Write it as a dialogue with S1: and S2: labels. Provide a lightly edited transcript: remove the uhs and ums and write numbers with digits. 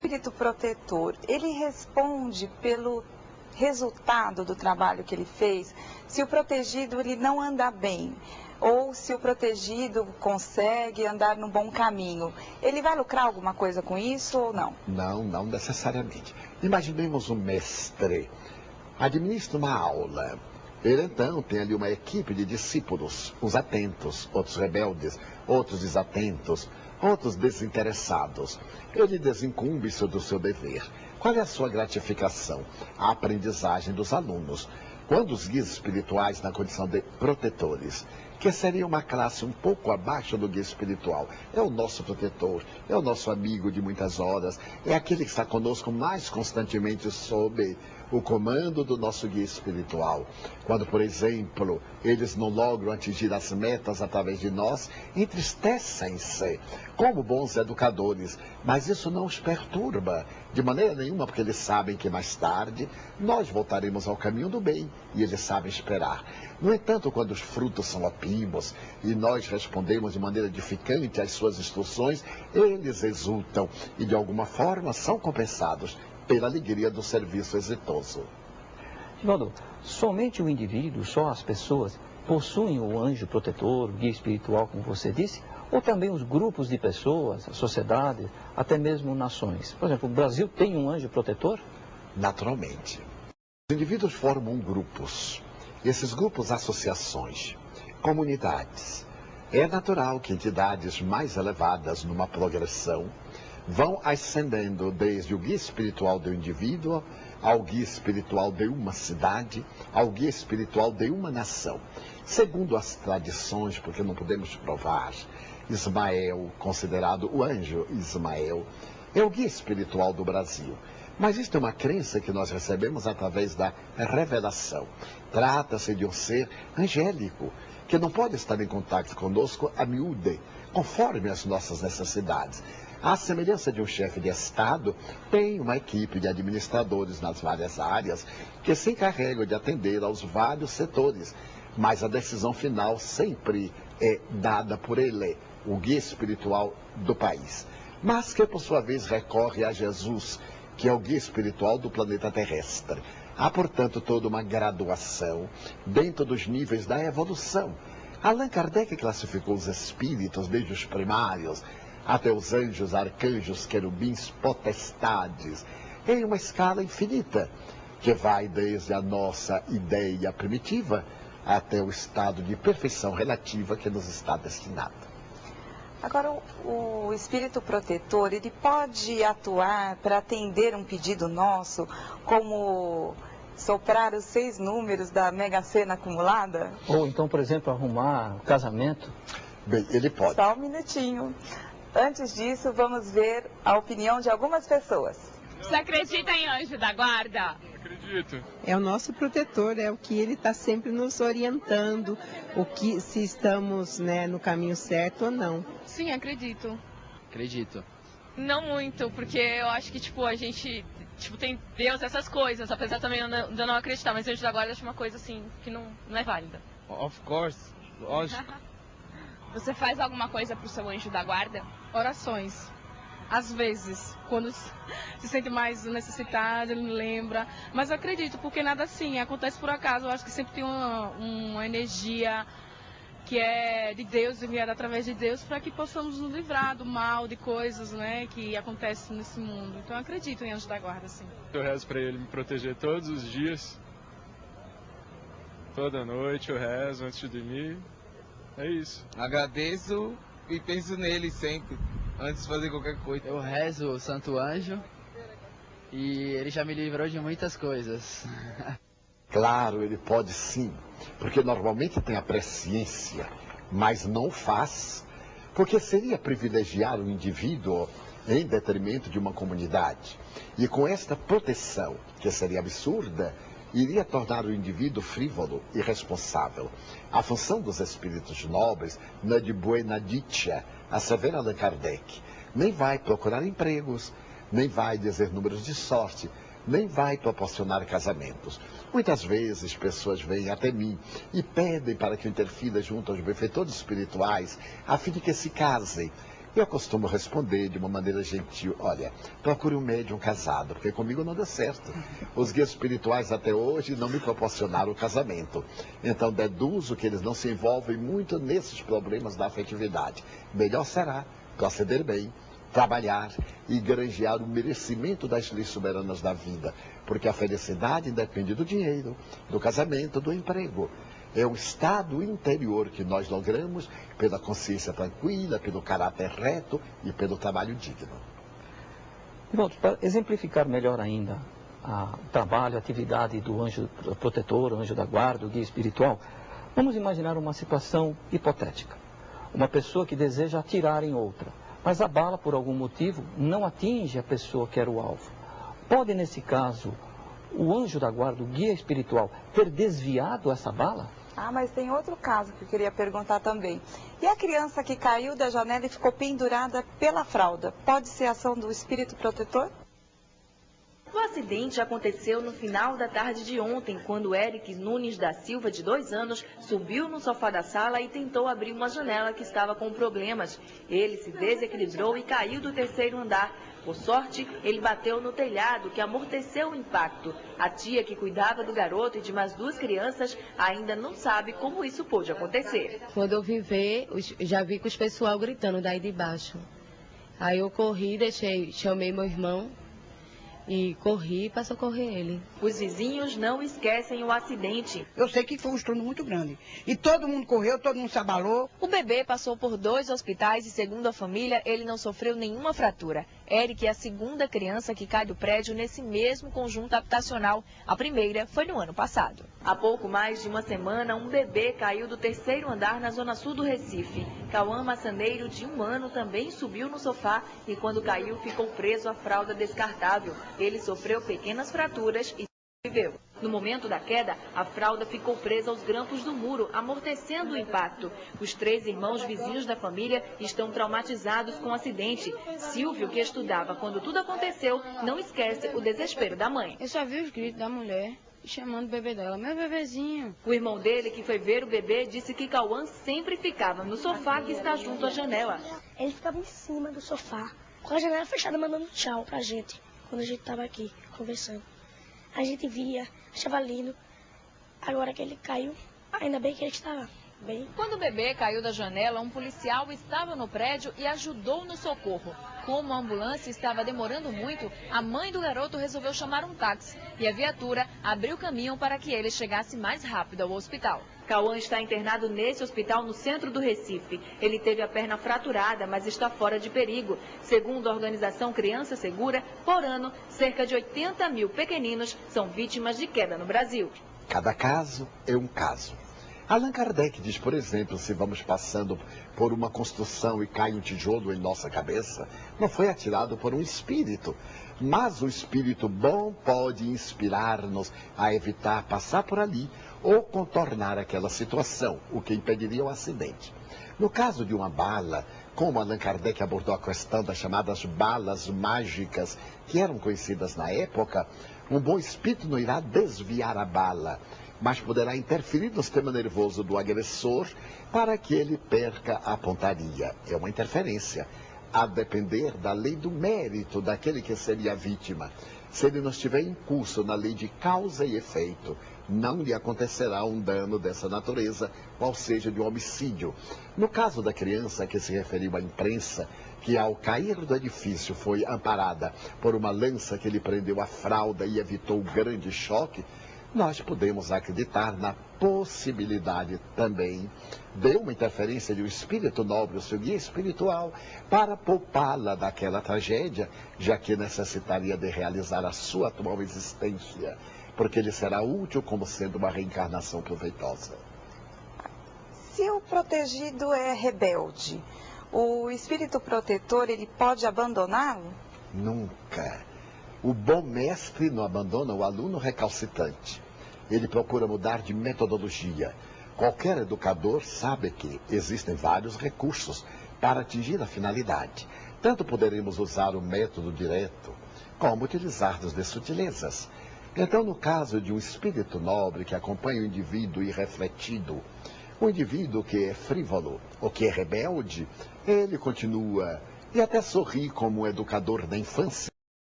S1: espírito protetor, ele responde pelo resultado do trabalho que ele fez, se o protegido ele não anda bem, ou se o protegido consegue andar no bom caminho, ele vai lucrar alguma coisa com isso ou não?
S2: Não, não necessariamente. Imaginemos um mestre, administra uma aula. Ele então tem ali uma equipe de discípulos, uns atentos, outros rebeldes, outros desatentos, outros desinteressados. Ele desincumbe-se do seu dever. Qual é a sua gratificação? A aprendizagem dos alunos. Quando os guias espirituais, na condição de protetores, que seria uma classe um pouco abaixo do guia espiritual, é o nosso protetor, é o nosso amigo de muitas horas, é aquele que está conosco mais constantemente sob o comando do nosso guia espiritual. Quando, por exemplo, eles não logram atingir as metas através de nós, entristecem-se como bons educadores, mas isso não os perturba de maneira nenhuma, porque eles sabem que mais tarde nós voltaremos ao caminho do bem e eles sabem esperar. No entanto, quando os frutos são opimos e nós respondemos de maneira edificante às suas instruções, eles exultam e de alguma forma são compensados pela alegria do serviço exitoso.
S3: Divaldo, somente o indivíduo, só as pessoas, possuem o anjo protetor, o guia espiritual, como você disse, ou também os grupos de pessoas, a sociedade, até mesmo nações? Por exemplo, o Brasil tem um anjo protetor?
S2: Naturalmente. Os indivíduos formam grupos. Esses grupos, associações, comunidades. É natural que entidades mais elevadas numa progressão vão ascendendo desde o guia espiritual do indivíduo ao guia espiritual de uma cidade, ao guia espiritual de uma nação. Segundo as tradições, porque não podemos provar, Ismael, considerado o anjo Ismael, é o guia espiritual do Brasil. Mas isto é uma crença que nós recebemos através da revelação. Trata-se de um ser angélico, que não pode estar em contato conosco a miúde, conforme as nossas necessidades. À semelhança de um chefe de Estado, tem uma equipe de administradores nas várias áreas que se encarregam de atender aos vários setores, mas a decisão final sempre é dada por ele, o guia espiritual do país, mas que por sua vez recorre a Jesus, que é o guia espiritual do planeta terrestre. Há, portanto, toda uma graduação dentro dos níveis da evolução. Allan Kardec classificou os espíritos desde os primários até os anjos, arcanjos, querubins, potestades, em uma escala infinita, que vai desde a nossa ideia primitiva até o estado de perfeição relativa que nos está destinado.
S1: Agora, o espírito protetor, ele pode atuar para atender um pedido nosso, como soprar os 6 números da Mega Sena acumulada?
S3: Ou então, por exemplo, arrumar casamento?
S2: Bem, ele pode.
S1: Só um minutinho. Antes disso, vamos ver a opinião de algumas pessoas.
S4: Você acredita em anjo da guarda?
S5: Acredito.
S6: É o nosso protetor, é o que ele está sempre nos orientando, o que se estamos, né, no caminho certo ou não.
S4: Sim, acredito.
S5: Acredito.
S4: Não muito, porque eu acho que, a gente, tem Deus, essas coisas, apesar também de eu não acreditar, mas anjo da guarda eu acho uma coisa, assim, que não é válida.
S5: Of course, lógico.
S4: Você faz alguma coisa pro seu anjo da guarda?
S7: Orações. Às vezes, quando se sente mais necessitado, ele lembra. Mas eu acredito, porque nada assim acontece por acaso. Eu acho que sempre tem uma energia que é de Deus, enviada através de Deus, para que possamos nos livrar do mal, de coisas, né, que acontecem nesse mundo. Então eu acredito em anjo da guarda, sim.
S5: Eu rezo para ele me proteger todos os dias. Toda noite eu rezo antes de dormir. É isso.
S8: Agradeço e penso nele sempre, antes de fazer qualquer coisa.
S9: Eu rezo o Santo Anjo e ele já me livrou de muitas coisas.
S2: Claro, ele pode sim, porque normalmente tem a presciência, mas não faz, porque seria privilegiar o indivíduo em detrimento de uma comunidade. E com esta proteção, que seria absurda, iria tornar o indivíduo frívolo e irresponsável. A função dos espíritos nobres não é de buena dicha, assevera Allan Kardec. Nem vai procurar empregos, nem vai dizer números de sorte, nem vai proporcionar casamentos. Muitas vezes pessoas vêm até mim e pedem para que eu interfira junto aos benfeitores espirituais, a fim de que se casem. Eu costumo responder de uma maneira gentil: olha, procure um médium casado, porque comigo não deu certo. Os guias espirituais até hoje não me proporcionaram o casamento. Então deduzo que eles não se envolvem muito nesses problemas da afetividade. Melhor será proceder bem, trabalhar e granjear o merecimento das leis soberanas da vida, porque a felicidade depende do dinheiro, do casamento, do emprego. É o estado interior que nós logramos pela consciência tranquila, pelo caráter reto e pelo trabalho digno.
S3: Pronto, para exemplificar melhor ainda o trabalho, a atividade do anjo protetor, o anjo da guarda, o guia espiritual, vamos imaginar uma situação hipotética. Uma pessoa que deseja atirar em outra, mas a bala, por algum motivo, não atinge a pessoa que era o alvo. Pode, nesse caso, o anjo da guarda, o guia espiritual, ter desviado essa bala?
S1: Ah, mas tem outro caso que eu queria perguntar também. E a criança que caiu da janela e ficou pendurada pela fralda, pode ser ação do espírito protetor?
S10: O acidente aconteceu no final da tarde de ontem, quando Eric Nunes da Silva, de 2 anos, subiu no sofá da sala e tentou abrir uma janela que estava com problemas. Ele se desequilibrou e caiu do 3º andar. Por sorte, ele bateu no telhado, que amorteceu o impacto. A tia que cuidava do garoto e de mais 2 crianças ainda não sabe como isso pôde acontecer.
S11: Quando eu vim ver, já vi com os pessoal gritando daí de baixo. Aí eu corri, chamei meu irmão e corri para socorrer ele.
S10: Os vizinhos não esquecem o acidente.
S12: Eu sei que foi um estrondo muito grande. E todo mundo correu, todo mundo se abalou.
S10: O bebê passou por 2 hospitais e, segundo a família, ele não sofreu nenhuma fratura. Eric é a 2ª criança que cai do prédio nesse mesmo conjunto habitacional. A primeira foi no ano passado. Há pouco mais de uma semana, um bebê caiu do 3º andar na zona sul do Recife. Cauã Massaneiro, de 1 ano, também subiu no sofá e, quando caiu, ficou preso à fralda descartável. Ele sofreu pequenas fraturas e viveu. No momento da queda, a fralda ficou presa aos grampos do muro, amortecendo o impacto. Os 3 irmãos vizinhos da família estão traumatizados com o acidente. Silvio, que estudava quando tudo aconteceu, não esquece o desespero da mãe.
S11: Eu só vi os gritos da mulher chamando o bebê dela, meu bebezinho.
S10: O irmão dele, que foi ver o bebê, disse que Cauã sempre ficava no sofá que está junto à janela.
S13: Ele ficava em cima do sofá, com a janela fechada, mandando tchau pra gente, quando a gente estava aqui conversando. A gente via, achava lindo. Agora que ele caiu, ainda bem que ele estava bem.
S10: Quando o bebê caiu da janela, um policial estava no prédio e ajudou no socorro. Como a ambulância estava demorando muito, a mãe do garoto resolveu chamar um táxi e a viatura abriu caminho para que ele chegasse mais rápido ao hospital. Cauã está internado nesse hospital no centro do Recife. Ele teve a perna fraturada, mas está fora de perigo. Segundo a organização Criança Segura, por ano, cerca de 80 mil pequeninos são vítimas de queda no Brasil.
S2: Cada caso é um caso. Allan Kardec diz, por exemplo, se vamos passando por uma construção e cai um tijolo em nossa cabeça, não foi atirado por um espírito, mas o espírito bom pode inspirar-nos a evitar passar por ali ou contornar aquela situação, o que impediria o acidente. No caso de uma bala, como Allan Kardec abordou a questão das chamadas balas mágicas, que eram conhecidas na época, um bom espírito não irá desviar a bala, mas poderá interferir no sistema nervoso do agressor para que ele perca a pontaria. É uma interferência, a depender da lei do mérito daquele que seria a vítima. Se ele não estiver em curso na lei de causa e efeito, não lhe acontecerá um dano dessa natureza, qual seja de um homicídio. No caso da criança que se referiu à imprensa, que ao cair do edifício foi amparada por uma lança que lhe prendeu a fralda e evitou o grande choque, nós podemos acreditar na possibilidade também de uma interferência de um espírito nobre, o seu guia espiritual, para poupá-la daquela tragédia, já que necessitaria de realizar a sua atual existência, porque ele será útil como sendo uma reencarnação proveitosa.
S1: Se o protegido é rebelde, o espírito protetor, ele pode abandoná-lo?
S2: Nunca. O bom mestre não abandona o aluno recalcitrante. Ele procura mudar de metodologia. Qualquer educador sabe que existem vários recursos para atingir a finalidade. Tanto poderemos usar o método direto, como utilizar-nos de sutilezas. Então, no caso de um espírito nobre que acompanha o indivíduo irrefletido, O indivíduo que é frívolo ou que é rebelde, ele continua e até sorri como educador da infância.